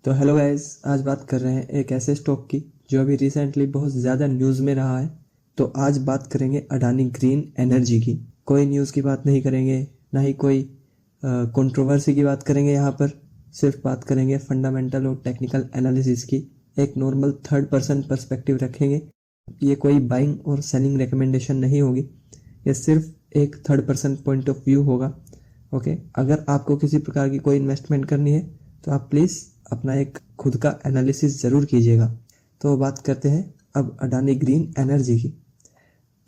तो hello guys, आज बात कर रहे हैं एक ऐसे स्टॉक की जो अभी रिसेंटली बहुत ज़्यादा न्यूज़ में रहा है। तो आज बात करेंगे अडानी ग्रीन एनर्जी की। कोई न्यूज़ की बात नहीं करेंगे, ना ही कोई कंट्रोवर्सी की बात करेंगे। यहाँ पर सिर्फ बात करेंगे फंडामेंटल और टेक्निकल एनालिसिस की। एक नॉर्मल थर्ड पर्सन पर्सपेक्टिव रखेंगे। ये कोई बाइंग और सेलिंग रिकमेंडेशन नहीं होगी, ये सिर्फ एक third person point of view होगा। ओके, अगर आपको किसी प्रकार की कोई इन्वेस्टमेंट करनी है तो आप प्लीज़ अपना एक खुद का एनालिसिस ज़रूर कीजिएगा। तो बात करते हैं अब अडानी ग्रीन एनर्जी की।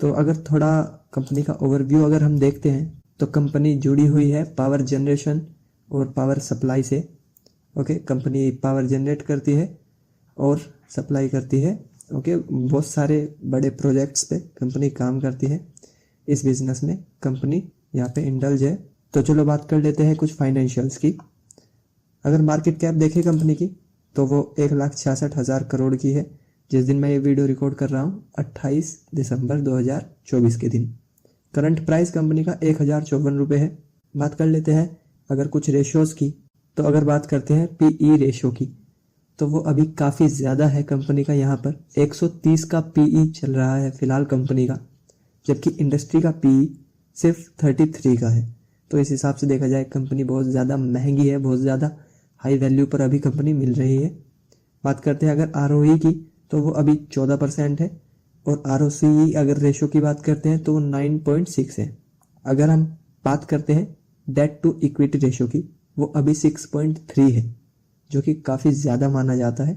तो अगर थोड़ा कंपनी का ओवरव्यू अगर हम देखते हैं तो कंपनी जुड़ी हुई है पावर जनरेशन और पावर सप्लाई से। ओके, कंपनी पावर जनरेट करती है और सप्लाई करती है। ओके, बहुत सारे बड़े प्रोजेक्ट्स पे कंपनी काम करती है। इस बिजनेस में कंपनी यहाँ पे इंडल्ज है। तो चलो बात कर लेते हैं कुछ फाइनेंशियल्स की। अगर मार्केट कैप देखें कंपनी की तो वो 1,66,000 करोड़ की है जिस दिन मैं ये वीडियो रिकॉर्ड कर रहा हूँ 28 दिसंबर 2024 के दिन। करंट प्राइस कंपनी का 1,054 रुपये है। बात कर लेते हैं अगर कुछ रेशियोज़ की, तो अगर बात करते हैं पीई रेशियो की तो वो अभी काफ़ी ज़्यादा है कंपनी का। यहाँ पर 130 का पीई चल रहा है फिलहाल कंपनी का, जबकि इंडस्ट्री का पीई सिर्फ 33 का है। तो इस हिसाब से देखा जाए कंपनी बहुत ज़्यादा महंगी है, बहुत ज़्यादा हाई वैल्यू पर अभी कंपनी मिल रही है। बात करते हैं अगर आरओई की तो वो अभी 14% है और आरओसीई अगर रेशो की बात करते हैं तो वो 9.6 है। अगर हम बात करते हैं डेट टू इक्विटी रेशो की, वो अभी 6.3 है, जो कि काफ़ी ज़्यादा माना जाता है।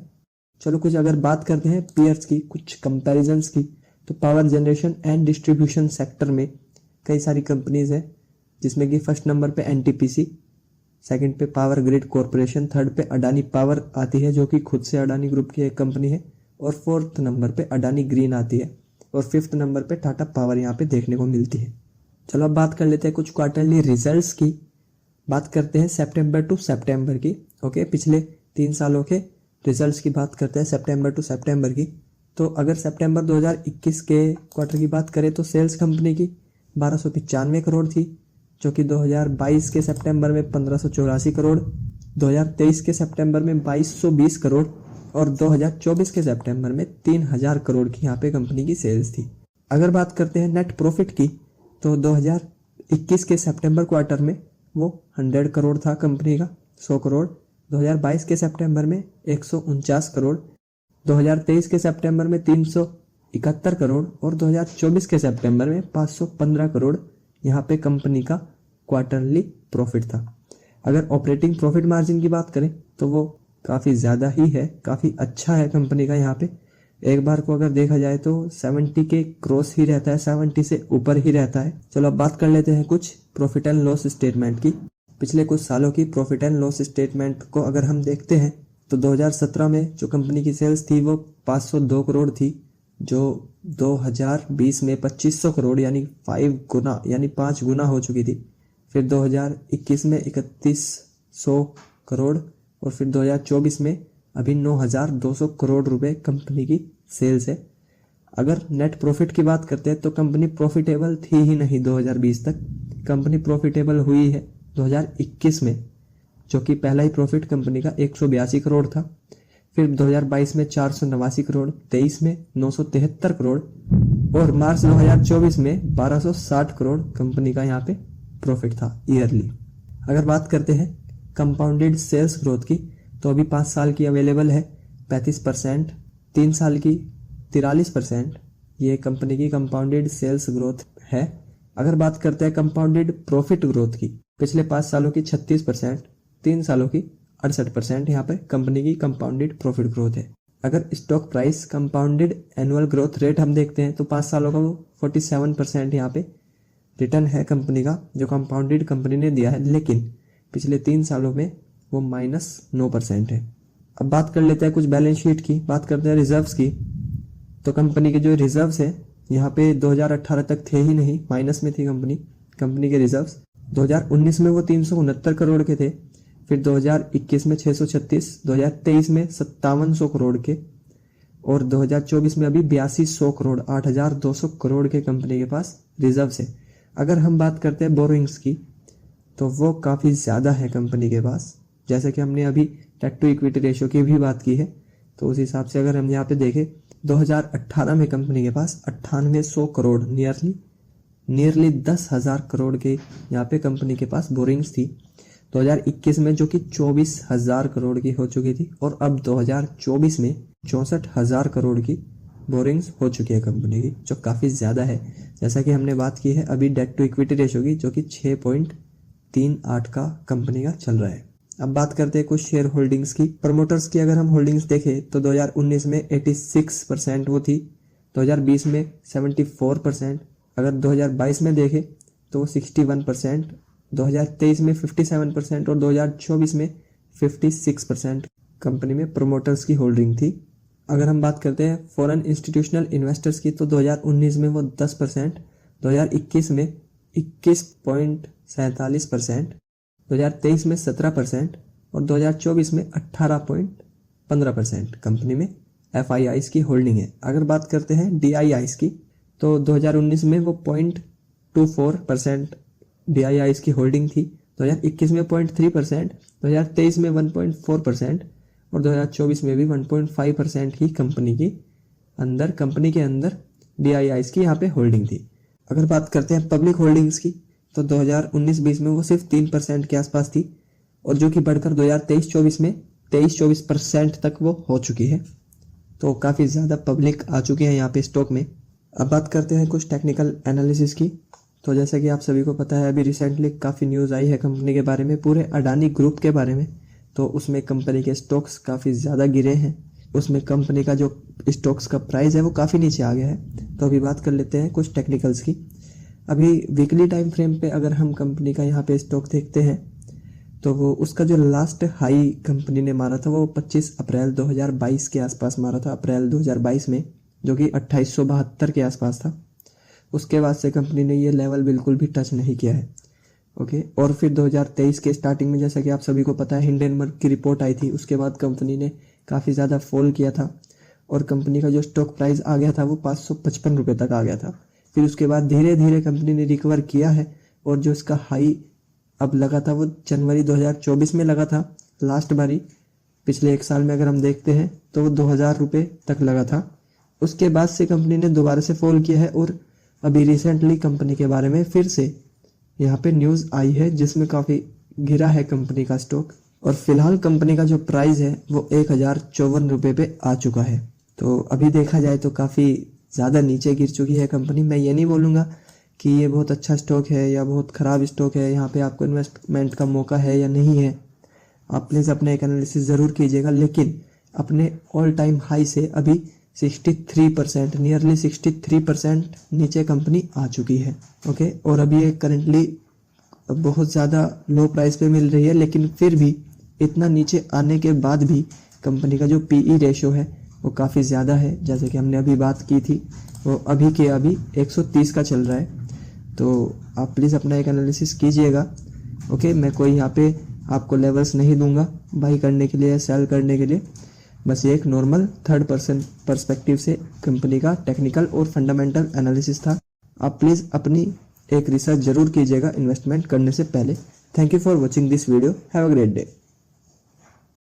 चलो कुछ अगर बात करते हैं पीयर्स की, कुछ कंपैरिजंस की, तो power generation and distribution sector में कई सारी कंपनीज है, जिसमें कि फर्स्ट नंबर पे एनटीपीसी, सेकंड पे पावर ग्रिड कॉरपोरेशन, थर्ड पे अडानी पावर आती है जो कि खुद से अडानी ग्रुप की एक कंपनी है, और फोर्थ नंबर पे अडानी ग्रीन आती है, और फिफ्थ नंबर पे टाटा पावर यहाँ पे देखने को मिलती है। चलो अब बात कर लेते हैं कुछ क्वार्टरली रिजल्ट्स की। बात करते हैं सितंबर टू सितंबर की। ओके, पिछले 3 सालों के रिजल्ट्स की बात करते हैं सितंबर टू सितंबर की। तो अगर सितंबर 2021 के क्वार्टर की बात करें तो सेल्स कंपनी की 1295 करोड़ थी, जो कि 2022 के सितंबर में 1584 करोड़, 2023 के सितंबर में 2220 करोड़ और 2024 के सितंबर में 3000 करोड़ की यहाँ पे कंपनी की सेल्स थी। अगर बात करते हैं नेट प्रॉफिट की तो 2021 के सितंबर क्वार्टर में वो 100 करोड़ था कंपनी का, 100 करोड़। 2022 के सितंबर में 149 करोड़, 2023 के सितंबर में 371 करोड़ और 2024 के सितंबर में 515 करोड़ यहाँ पे कंपनी का क्वार्टरली प्रॉफिट था। अगर ऑपरेटिंग प्रॉफिट मार्जिन की बात करें तो वो काफ़ी ज़्यादा ही है, काफ़ी अच्छा है कंपनी का। यहाँ पे एक बार को अगर देखा जाए तो 70 के क्रॉस ही रहता है, 70 से ऊपर ही रहता है। चलो अब बात कर लेते हैं कुछ प्रॉफिट एंड लॉस स्टेटमेंट की। पिछले कुछ सालों की प्रॉफिट एंड लॉस स्टेटमेंट को अगर हम देखते हैं तो 2017 में जो कंपनी की सेल्स थी वो 502 करोड़ थी, जो 2020 में 2500 करोड़ यानी 5 गुना यानी 5 गुना हो चुकी थी। फिर 2021 में 3100 करोड़ और फिर 2024 में अभी 9200 करोड़ रुपए कंपनी की सेल्स है। अगर नेट प्रॉफिट की बात करते हैं तो कंपनी प्रॉफिटेबल थी ही नहीं 2020 तक। कंपनी प्रॉफिटेबल हुई है 2021 में, जो कि पहला ही प्रॉफिट कंपनी का 182 करोड़ था। फिर 2022 में 489 करोड़, 23 में 973 करोड़ और मार्च 2024 में 1260 करोड़ कंपनी का यहाँ पे प्रॉफिट था ईयरली। अगर बात करते हैं कंपाउंडेड सेल्स ग्रोथ की तो अभी 5 साल की अवेलेबल है 35%, 3 साल की 43%, ये कंपनी की कंपाउंडेड सेल्स ग्रोथ है। अगर बात करते हैं कंपाउंडेड प्रॉफिट ग्रोथ की, पिछले 5 सालों की 36%, 3 सालों की 68% यहाँ पर कंपनी की कंपाउंडेड प्रॉफिट ग्रोथ है। अगर stock price compounded annual growth rate हम देखते हैं तो 5 सालों का वो 47% यहाँ पे रिटर्न है कंपनी का, जो कंपाउंडेड कंपनी ने दिया है, लेकिन पिछले 3 सालों में वो -9% है। अब बात कर लेते हैं कुछ बैलेंस शीट की। बात करते हैं रिजर्व्स की, तो कंपनी के जो रिजर्व्स है यहाँ पे 2018 तक थे ही नहीं, माइनस में थी कंपनी के रिजर्व्स। 2019 में वो 369 करोड़ के थे, फिर 2021 में 636, 2023 में 5700 करोड़ के और 2024 में अभी 8200 करोड़ 8200 करोड़ के कंपनी के पास रिजर्व्स है। अगर हम बात करते हैं बोरोइंग्स की तो वो काफ़ी ज़्यादा है कंपनी के पास, जैसे कि हमने अभी डेट टू इक्विटी रेशियो की भी बात की है। तो उस हिसाब से अगर हम यहाँ पे देखें 2018 में कंपनी के पास 9800 करोड़ नियरली 10,000 करोड़ के यहाँ पे कंपनी के पास बोरिंग्स थी। 2021 में जो कि 24,000 करोड़ की हो चुकी थी और अब 2024 में 64,000 करोड़ की बोरिंग्स हो चुकी है कंपनी की, जो काफ़ी ज़्यादा है। जैसा कि हमने बात की है अभी डेट टू इक्विटी रेशियो की, जो कि 6.38 का कंपनी का चल रहा है। अब बात करते हैं कुछ शेयर होल्डिंग्स की। प्रमोटर्स की अगर हम होल्डिंग्स देखें तो 2019 में 86% वो थी, 2020 में 74%, अगर 2022 में देखें तो वो 61%, 2023 में 57% और 2024 में 56% कंपनी में प्रमोटर्स की होल्डिंग थी। अगर हम बात करते हैं फॉरेन इंस्टीट्यूशनल इन्वेस्टर्स की तो 2019 में वो 10%, 2021 में 21.47%, 2023 में 17% और 2024 में 18.15% कंपनी में FIIs की होल्डिंग है। अगर बात करते हैं DIIs की तो 2019 में वो 0.24% DIIs की होल्डिंग थी, 2021 में 0.3%, 2023 में 1.4% और 2024 में भी 1.5% ही कंपनी के अंदर DIIs की यहाँ पे होल्डिंग थी। अगर बात करते हैं पब्लिक होल्डिंग्स की तो 2019-20 में वो सिर्फ 3% के आसपास थी और जो कि बढ़कर 2023-24 में 23-24% तक वो हो चुकी है। तो काफ़ी ज़्यादा पब्लिक आ चुकी है यहाँ पे स्टॉक में। अब बात करते हैं कुछ टेक्निकल एनालिसिस की। तो जैसा कि आप सभी को पता है अभी रिसेंटली काफ़ी न्यूज़ आई है कंपनी के बारे में, पूरे अडानी ग्रुप के बारे में। तो उसमें कंपनी के स्टॉक्स काफ़ी ज़्यादा गिरे हैं, उसमें कंपनी का जो स्टॉक्स का प्राइस है वो काफ़ी नीचे आ गया है। तो अभी बात कर लेते हैं कुछ टेक्निकल्स की। अभी वीकली टाइम फ्रेम पे अगर हम कंपनी का यहाँ पे स्टॉक देखते हैं तो वो उसका जो लास्ट हाई कंपनी ने मारा था वो 25 अप्रैल 2022 के आसपास मारा था, अप्रैल 2022 में, जो कि 2872 के आसपास था। उसके बाद से कंपनी ने ये लेवल बिल्कुल भी टच नहीं किया है। ओके, और फिर 2023 के स्टार्टिंग में जैसा कि आप सभी को पता है हिंडेनबर्ग की रिपोर्ट आई थी, उसके बाद कंपनी ने काफ़ी ज़्यादा फॉल किया था और कंपनी का जो स्टॉक प्राइस आ गया था वो 555 रुपये तक आ गया था। फिर उसके बाद धीरे धीरे कंपनी ने रिकवर किया है और जो इसका हाई अब लगा था वो जनवरी 2024 में लगा था लास्ट बारी। पिछले एक साल में अगर हम देखते हैं तो वो 2000 रुपये तक लगा था। उसके बाद से कंपनी ने दोबारा से फॉल किया है और अभी रिसेंटली कंपनी के बारे में फिर से यहाँ पे न्यूज़ आई है जिसमें काफ़ी गिरा है कंपनी का स्टॉक और फिलहाल कंपनी का जो प्राइस है वो 1054 रुपये पे आ चुका है। तो अभी देखा जाए तो काफ़ी ज़्यादा नीचे गिर चुकी है कंपनी। मैं ये नहीं बोलूँगा कि ये बहुत अच्छा स्टॉक है या बहुत ख़राब स्टॉक है, यहाँ पे आपको इन्वेस्टमेंट का मौका है या नहीं है। आप प्लीज़ अपना एक एनालिसिस ज़रूर कीजिएगा, लेकिन अपने ऑल टाइम हाई से अभी 63%, नियरली 63% नीचे कंपनी आ चुकी है। ओके, और अभी ये करेंटली बहुत ज़्यादा लो प्राइस पे मिल रही है, लेकिन फिर भी इतना नीचे आने के बाद भी कंपनी का जो PE रेशियो है वो काफ़ी ज़्यादा है। जैसे कि हमने अभी बात की थी वो अभी के अभी 130 का चल रहा है। तो आप प्लीज़ अपना एक एनालिसिस कीजिएगा। ओके, मैं कोई यहाँ पे आपको लेवल्स नहीं दूंगा बाई करने के लिए या सेल करने के लिए, बस ये एक नॉर्मल थर्ड पर्सन पर्सपेक्टिव से कंपनी का टेक्निकल और फंडामेंटल एनालिसिस था। आप प्लीज़ अपनी एक रिसर्च जरूर कीजिएगा इन्वेस्टमेंट करने से पहले। Thank you for watching this video. Have a great day.